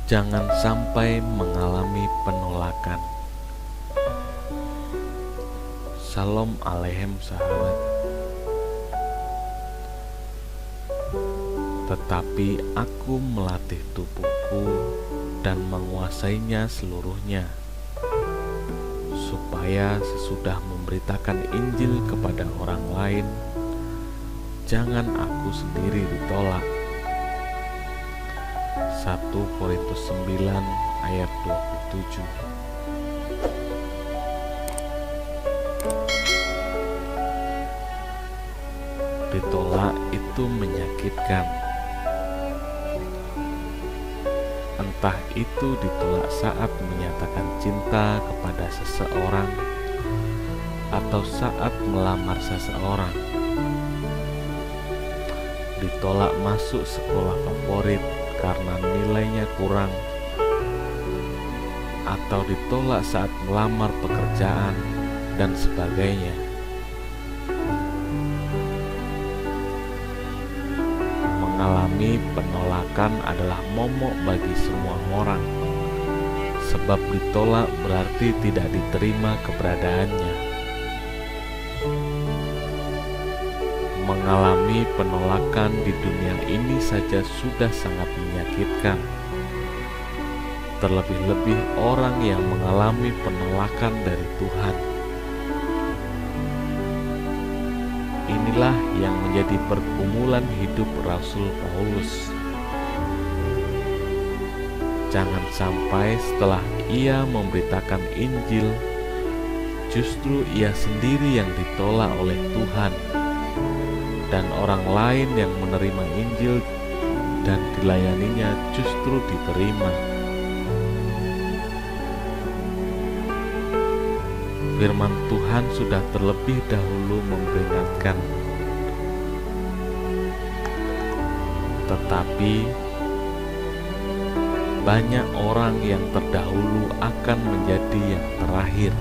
Jangan sampai mengalami penolakan. Shalom Aleichem sahabat. Tetapi aku melatih tubuhku dan menguasainya seluruhnya, supaya sesudah memberitakan Injil kepada orang lain, jangan aku sendiri ditolak. 1 Korintus 9 ayat 27. Ditolak itu menyakitkan. Entah itu ditolak saat menyatakan cinta kepada seseorang atau saat melamar seseorang, ditolak masuk sekolah favorit karena nilainya kurang, atau ditolak saat melamar pekerjaan dan sebagainya. Mengalami penolakan adalah momok bagi semua orang, sebab ditolak berarti tidak diterima keberadaannya. Mengalami penolakan di dunia ini saja sudah sangat menyakitkan. Terlebih-lebih orang yang mengalami penolakan dari Tuhan. Inilah yang menjadi pergumulan hidup Rasul Paulus. Jangan sampai setelah ia memberitakan Injil, justru ia sendiri yang ditolak oleh Tuhan, dan orang lain yang menerima Injil dan dilayaninya justru diterima. Firman Tuhan sudah terlebih dahulu memperingatkan, tetapi banyak orang yang terdahulu akan menjadi yang terakhir,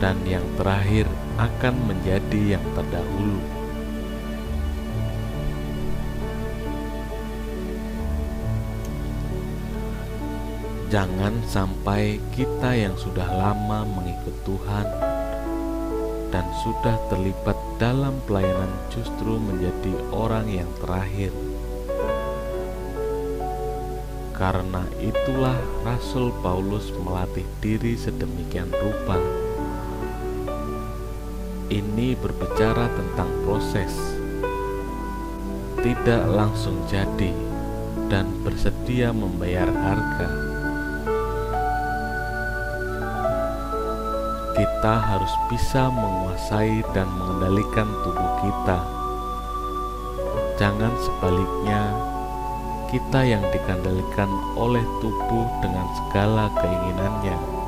dan yang terakhir akan menjadi yang terdahulu. Jangan sampai kita yang sudah lama mengikut Tuhan dan sudah terlibat dalam pelayanan justru menjadi orang yang terakhir. Karena itulah Rasul Paulus melatih diri sedemikian rupa. Ini berbicara tentang proses, tidak langsung jadi, dan bersedia membayar harga. Kita harus bisa menguasai dan mengendalikan tubuh kita. Jangan sebaliknya, kita yang dikendalikan oleh tubuh dengan segala keinginannya.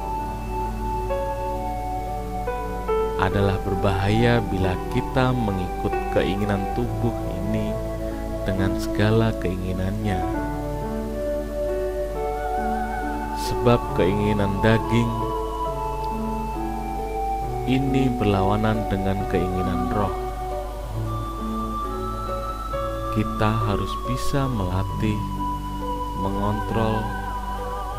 Adalah berbahaya bila kita mengikut keinginan tubuh ini dengan segala keinginannya. Sebab keinginan daging ini berlawanan dengan keinginan roh. Kita harus bisa melatih, mengontrol,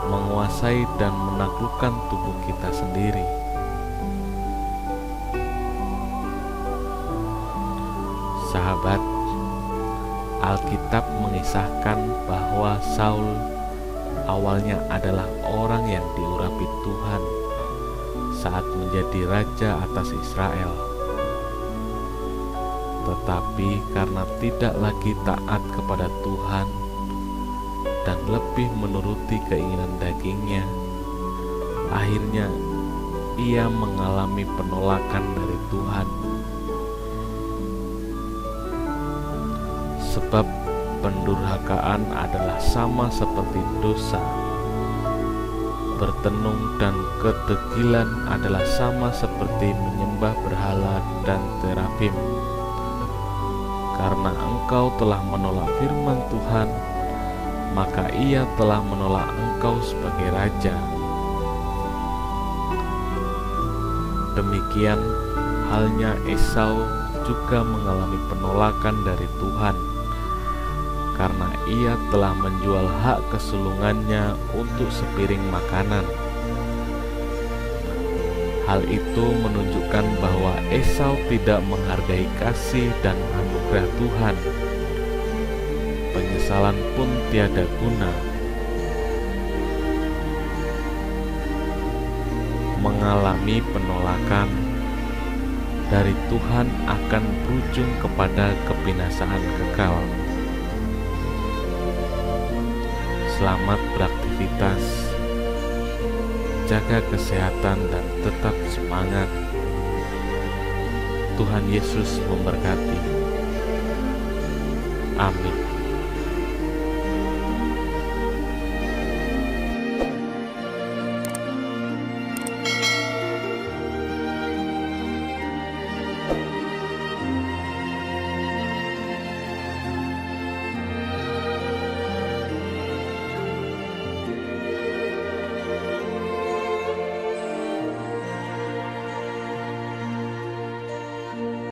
menguasai dan menaklukkan tubuh kita sendiri. Sahabat, Alkitab mengisahkan bahwa Saul awalnya adalah orang yang diurapi Tuhan saat menjadi raja atas Israel. Tetapi karena tidak lagi taat kepada Tuhan dan lebih menuruti keinginan dagingnya, akhirnya ia mengalami penolakan dari Tuhan. Sebab pendurhakaan adalah sama seperti dosa. Bertenung dan kedegilan adalah sama seperti menyembah berhala dan terafim. Karena engkau telah menolak firman Tuhan, maka ia telah menolak engkau sebagai raja. Demikian halnya Esau juga mengalami penolakan dari Tuhan, karena ia telah menjual hak kesulungannya untuk sepiring makanan. Hal itu menunjukkan bahwa Esau tidak menghargai kasih dan anugerah Tuhan. Penyesalan pun tiada guna. Mengalami penolakan dari Tuhan akan berujung kepada kebinasaan kekal. Selamat beraktivitas, jaga kesehatan dan tetap semangat. Tuhan Yesus memberkati. Amin.